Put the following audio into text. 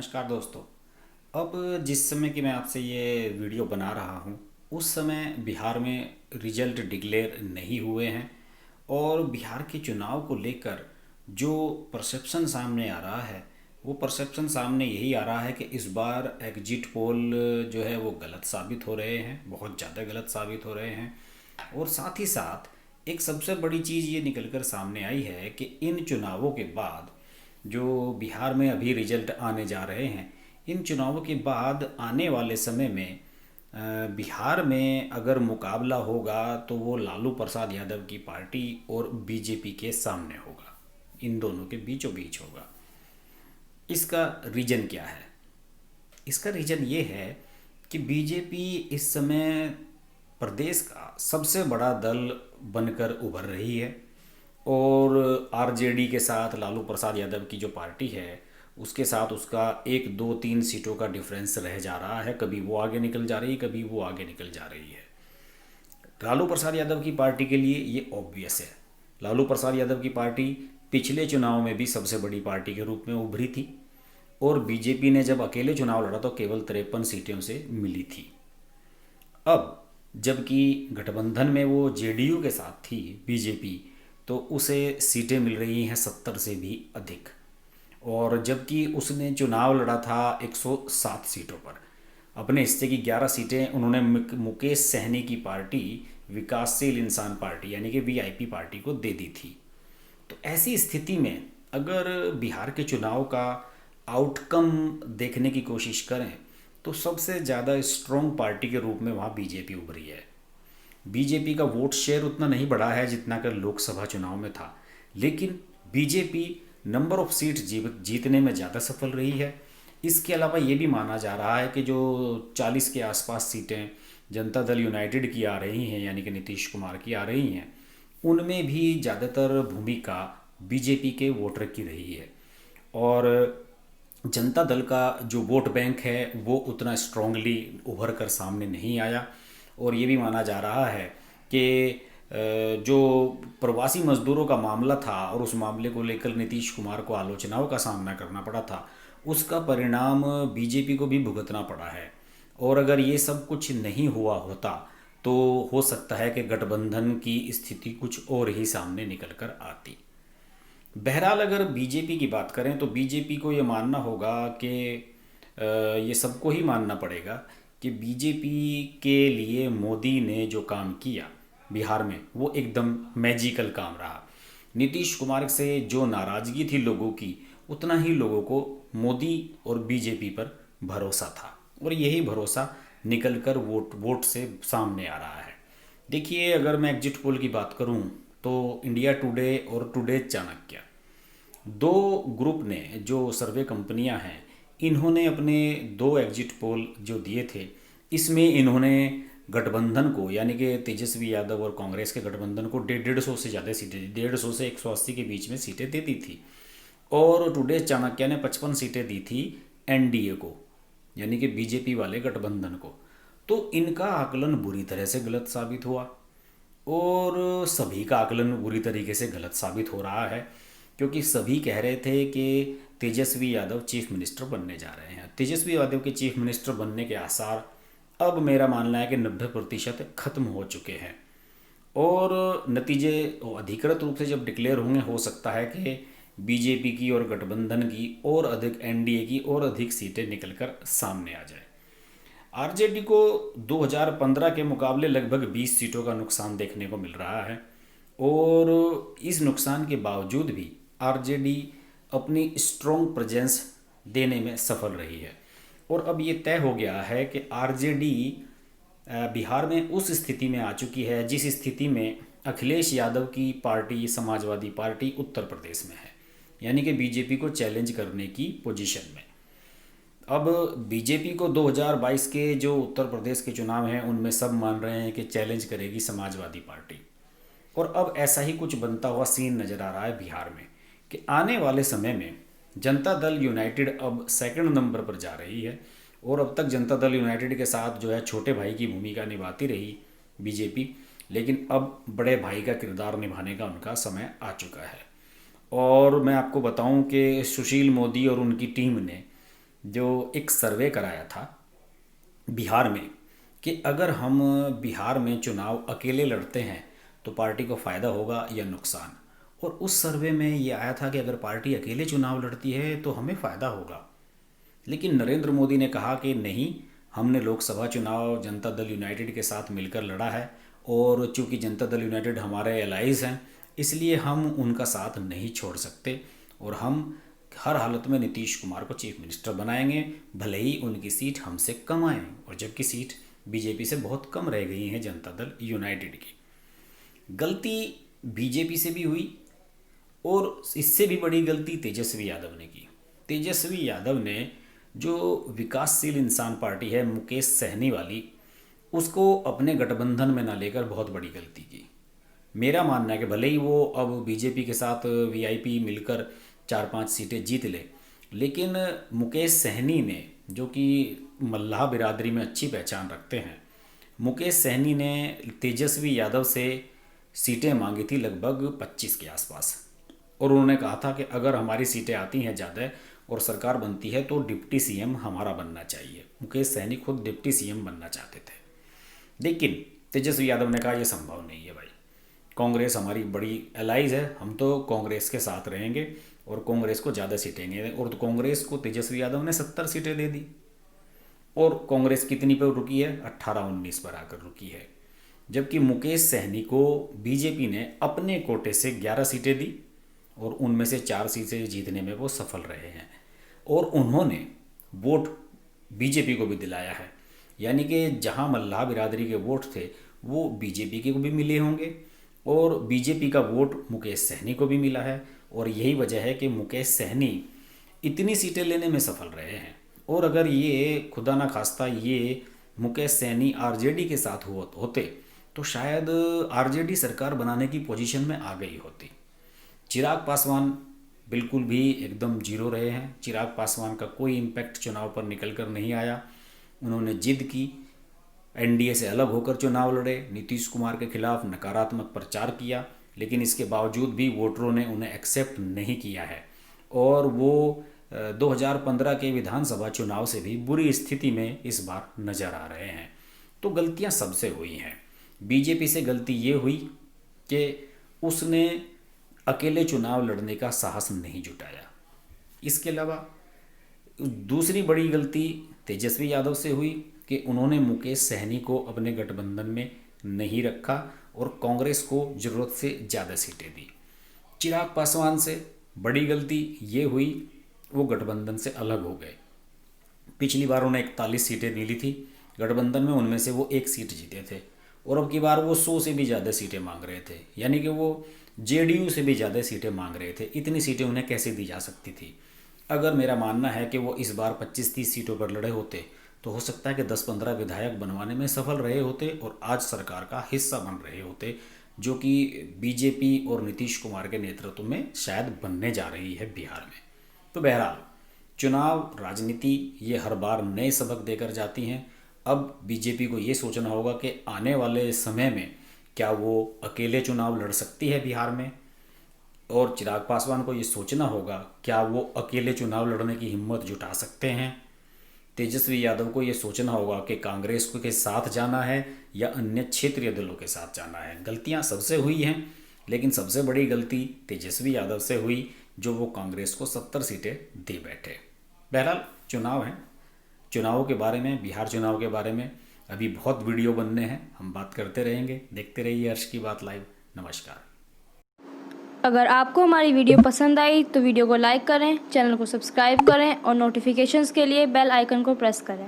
नमस्कार दोस्तों। अब जिस समय की मैं आपसे ये वीडियो बना रहा हूँ उस समय बिहार में रिजल्ट डिक्लेयर नहीं हुए हैं और बिहार के चुनाव को लेकर जो परसेप्शन सामने आ रहा है वो परसेप्शन सामने यही आ रहा है कि इस बार एग्जिट पोल जो है वो गलत साबित हो रहे हैं, बहुत ज़्यादा गलत साबित हो रहे हैं। और साथ ही साथ एक सबसे बड़ी चीज़ ये निकल कर सामने आई है कि इन चुनावों के बाद जो बिहार में अभी रिजल्ट आने जा रहे हैं, इन चुनावों के बाद आने वाले समय में बिहार में अगर मुकाबला होगा तो वो लालू प्रसाद यादव की पार्टी और बीजेपी के सामने होगा, इन दोनों के बीचों बीच होगा। इसका रीज़न क्या है? इसका रीज़न ये है कि बीजेपी इस समय प्रदेश का सबसे बड़ा दल बनकर उभर रही है और आरजेडी के साथ लालू प्रसाद यादव की जो पार्टी है उसके साथ उसका एक दो तीन सीटों का डिफरेंस रह जा रहा है। कभी वो आगे निकल जा रही है, कभी वो आगे निकल जा रही है। लालू प्रसाद यादव की पार्टी के लिए ये ऑब्वियस है। लालू प्रसाद यादव की पार्टी पिछले चुनाव में भी सबसे बड़ी पार्टी के रूप में उभरी थी और बीजेपी ने जब अकेले चुनाव लड़ा तो केवल 53 सीटें से मिली थी। अब जबकि गठबंधन में वो जेडीयू के साथ थी बीजेपी, तो उसे सीटें मिल रही हैं 70 से भी अधिक। और जबकि उसने चुनाव लड़ा था 107 सीटों पर, अपने हिस्से की 11 सीटें उन्होंने मुकेश सहनी की पार्टी विकासशील इंसान पार्टी यानी कि वीआईपी पार्टी को दे दी थी। तो ऐसी स्थिति में अगर बिहार के चुनाव का आउटकम देखने की कोशिश करें तो सबसे ज़्यादा स्ट्रॉन्ग पार्टी के रूप में वहाँ बीजेपी उभरी है। बीजेपी का वोट शेयर उतना नहीं बढ़ा है जितना कि लोकसभा चुनाव में था, लेकिन बीजेपी नंबर ऑफ सीट जीतने में ज़्यादा सफल रही है। इसके अलावा ये भी माना जा रहा है कि जो 40 के आसपास सीटें जनता दल यूनाइटेड की आ रही हैं यानी कि नीतीश कुमार की आ रही हैं, उनमें भी ज़्यादातर भूमिका बीजेपी के वोटर की रही है। और जनता दल का जो वोट बैंक है वो उतना स्ट्रांगली उभर कर सामने नहीं आया। और ये भी माना जा रहा है कि जो प्रवासी मजदूरों का मामला था और उस मामले को लेकर नीतीश कुमार को आलोचनाओं का सामना करना पड़ा था, उसका परिणाम बीजेपी को भी भुगतना पड़ा है। और अगर ये सब कुछ नहीं हुआ होता तो हो सकता है कि गठबंधन की स्थिति कुछ और ही सामने निकल कर आती। बहरहाल अगर बीजेपी की बात करें तो बीजेपी को ये मानना होगा कि ये सबको ही मानना पड़ेगा कि बीजेपी के लिए मोदी ने जो काम किया बिहार में वो एकदम मैजिकल काम रहा। नीतीश कुमार से जो नाराज़गी थी लोगों की, उतना ही लोगों को मोदी और बीजेपी पर भरोसा था और यही भरोसा निकल कर वोट से सामने आ रहा है। देखिए, अगर मैं एग्जिट पोल की बात करूं तो इंडिया टुडे और टुडे चाणक्य दो ग्रुप ने, जो सर्वे कंपनियां हैं, इन्होंने अपने दो एग्जिट पोल जो दिए थे इसमें इन्होंने गठबंधन को यानी कि तेजस्वी यादव और कांग्रेस के गठबंधन को 150 से ज़्यादा सीटें, 150 से 180 के बीच में सीटें दे दी थी। और टुडे चाणक्य ने 55 सीटें दी थी एनडीए को यानी कि बीजेपी वाले गठबंधन को। तो इनका आकलन बुरी तरह से गलत साबित हुआ और सभी का आकलन बुरी तरीके से गलत साबित हो रहा है, क्योंकि सभी कह रहे थे कि तेजस्वी यादव चीफ मिनिस्टर बनने जा रहे हैं। तेजस्वी यादव के चीफ मिनिस्टर बनने के आसार अब मेरा मानना है कि 90% खत्म हो चुके हैं और नतीजे अधिकृत रूप से जब डिक्लेयर होंगे हो सकता है कि बीजेपी की और गठबंधन की और अधिक, एनडीए की और अधिक सीटें निकलकर सामने आ जाए। आरजेडी को 2015 के मुकाबले लगभग 20 सीटों का नुकसान देखने को मिल रहा है और इस नुकसान के बावजूद भी आरजेडी अपनी स्ट्रॉन्ग प्रेजेंस देने में सफल रही है। और अब ये तय हो गया है कि आरजेडी बिहार में उस स्थिति में आ चुकी है जिस स्थिति में अखिलेश यादव की पार्टी समाजवादी पार्टी उत्तर प्रदेश में है, यानी कि बीजेपी को चैलेंज करने की पोजीशन में। अब बीजेपी को 2022 के जो उत्तर प्रदेश के चुनाव हैं उनमें सब मान रहे हैं कि चैलेंज करेगी समाजवादी पार्टी। और अब ऐसा ही कुछ बनता हुआ सीन नज़र आ रहा है बिहार में कि आने वाले समय में जनता दल यूनाइटेड अब सेकंड नंबर पर जा रही है और अब तक जनता दल यूनाइटेड के साथ जो है छोटे भाई की भूमिका निभाती रही बीजेपी, लेकिन अब बड़े भाई का किरदार निभाने का उनका समय आ चुका है। और मैं आपको बताऊं कि सुशील मोदी और उनकी टीम ने जो एक सर्वे कराया था बिहार में कि अगर हम बिहार में चुनाव अकेले लड़ते हैं तो पार्टी को फ़ायदा होगा या नुकसान। और उस सर्वे में ये आया था कि अगर पार्टी अकेले चुनाव लड़ती है तो हमें फ़ायदा होगा। लेकिन नरेंद्र मोदी ने कहा कि नहीं, हमने लोकसभा चुनाव जनता दल यूनाइटेड के साथ मिलकर लड़ा है और चूंकि जनता दल यूनाइटेड हमारे एलाइज हैं इसलिए हम उनका साथ नहीं छोड़ सकते और हम हर हालत में नीतीश कुमार को चीफ मिनिस्टर बनाएंगे, भले ही उनकी सीट हमसे कम आए। और जबकि सीट बीजेपी से बहुत कम रह गई हैं जनता दल यूनाइटेड की। गलती बीजेपी से भी हुई और इससे भी बड़ी गलती तेजस्वी यादव ने की। तेजस्वी यादव ने जो विकासशील इंसान पार्टी है मुकेश सहनी वाली, उसको अपने गठबंधन में ना लेकर बहुत बड़ी गलती की। मेरा मानना है कि भले ही वो अब बीजेपी के साथ वीआईपी मिलकर 4-5 सीटें जीत ले, लेकिन मुकेश सहनी ने, जो कि मल्लाह बिरादरी में अच्छी पहचान रखते हैं, मुकेश सहनी ने तेजस्वी यादव से सीटें मांगी थी लगभग 25 के आसपास। और उन्होंने कहा था कि अगर हमारी सीटें आती हैं ज़्यादा और सरकार बनती है तो डिप्टी सीएम हमारा बनना चाहिए। मुकेश सहनी खुद डिप्टी सीएम बनना चाहते थे। लेकिन तेजस्वी यादव ने कहा यह संभव नहीं है भाई, कांग्रेस हमारी बड़ी एलाइज है, हम तो कांग्रेस के साथ रहेंगे और कांग्रेस को ज़्यादा सीटें देंगे। और तो कांग्रेस को तेजस्वी यादव ने 70 सीटें दे दी और कांग्रेस कितनी पर रुकी है? 18-19 पर आकर रुकी है। जबकि मुकेश सहनी को बीजेपी ने अपने कोटे से 11 सीटें दी और उनमें से 4 सीटें जीतने में वो सफल रहे हैं और उन्होंने वोट बीजेपी को भी दिलाया है। यानी कि जहां मल्लाह बिरादरी के वोट थे वो बीजेपी को भी मिले होंगे और बीजेपी का वोट मुकेश सहनी को भी मिला है। और यही वजह है कि मुकेश सहनी इतनी सीटें लेने में सफल रहे हैं। और अगर ये खुदा ना खास्ता ये मुकेश सहनी आरजेडी के साथ होते तो शायद आरजेडी सरकार बनाने की पोजीशन में आ गई होती। चिराग पासवान बिल्कुल भी एकदम जीरो रहे हैं। चिराग पासवान का कोई इम्पैक्ट चुनाव पर निकल कर नहीं आया। उन्होंने जिद की, एनडीए से अलग होकर चुनाव लड़े, नीतीश कुमार के खिलाफ नकारात्मक प्रचार किया, लेकिन इसके बावजूद भी वोटरों ने उन्हें एक्सेप्ट नहीं किया है और वो 2015 के विधानसभा चुनाव से भी बुरी स्थिति में इस बार नजर आ रहे हैं। तो गलतियां सबसे हुई हैं। बीजेपी से गलती ये हुई कि उसने अकेले चुनाव लड़ने का साहस नहीं जुटाया। इसके अलावा दूसरी बड़ी गलती तेजस्वी यादव से हुई कि उन्होंने मुकेश सहनी को अपने गठबंधन में नहीं रखा और कांग्रेस को ज़रूरत से ज़्यादा सीटें दी। चिराग पासवान से बड़ी गलती ये हुई वो गठबंधन से अलग हो गए। पिछली बार उन्हें 41 सीटें मिली थी गठबंधन में, उनमें से वो 1 सीट जीते थे और अब की बार वो 100 से भी ज़्यादा सीटें मांग रहे थे। यानी कि वो जेडीयू से भी ज़्यादा सीटें मांग रहे थे। इतनी सीटें उन्हें कैसे दी जा सकती थी? अगर मेरा मानना है कि वो इस बार 25-30 सीटों पर लड़े होते तो हो सकता है कि 10-15 विधायक बनवाने में सफल रहे होते और आज सरकार का हिस्सा बन रहे होते, जो कि बीजेपी और नीतीश कुमार के नेतृत्व में शायद बनने जा रही है बिहार में। तो बहरहाल चुनाव राजनीति ये हर बार नए सबक देकर जाती हैं। अब बीजेपी को ये सोचना होगा कि आने वाले समय में क्या वो अकेले चुनाव लड़ सकती है बिहार में, और चिराग पासवान को ये सोचना होगा क्या वो अकेले चुनाव लड़ने की हिम्मत जुटा सकते हैं। तेजस्वी यादव को ये सोचना होगा कि कांग्रेस को के साथ जाना है या अन्य क्षेत्रीय दलों के साथ जाना है। गलतियां सबसे हुई हैं, लेकिन सबसे बड़ी गलती तेजस्वी यादव से हुई जो वो कांग्रेस को 70 सीटें दे बैठे। बहरहाल चुनाव हैं, चुनावों के बारे में, बिहार चुनाव के बारे में अभी बहुत वीडियो बनने हैं, हम बात करते रहेंगे। देखते रहिए हर्ष की बात लाइव। नमस्कार। अगर आपको हमारी वीडियो पसंद आई तो वीडियो को लाइक करें, चैनल को सब्सक्राइब करें और नोटिफिकेशंस के लिए बेल आइकन को प्रेस करें।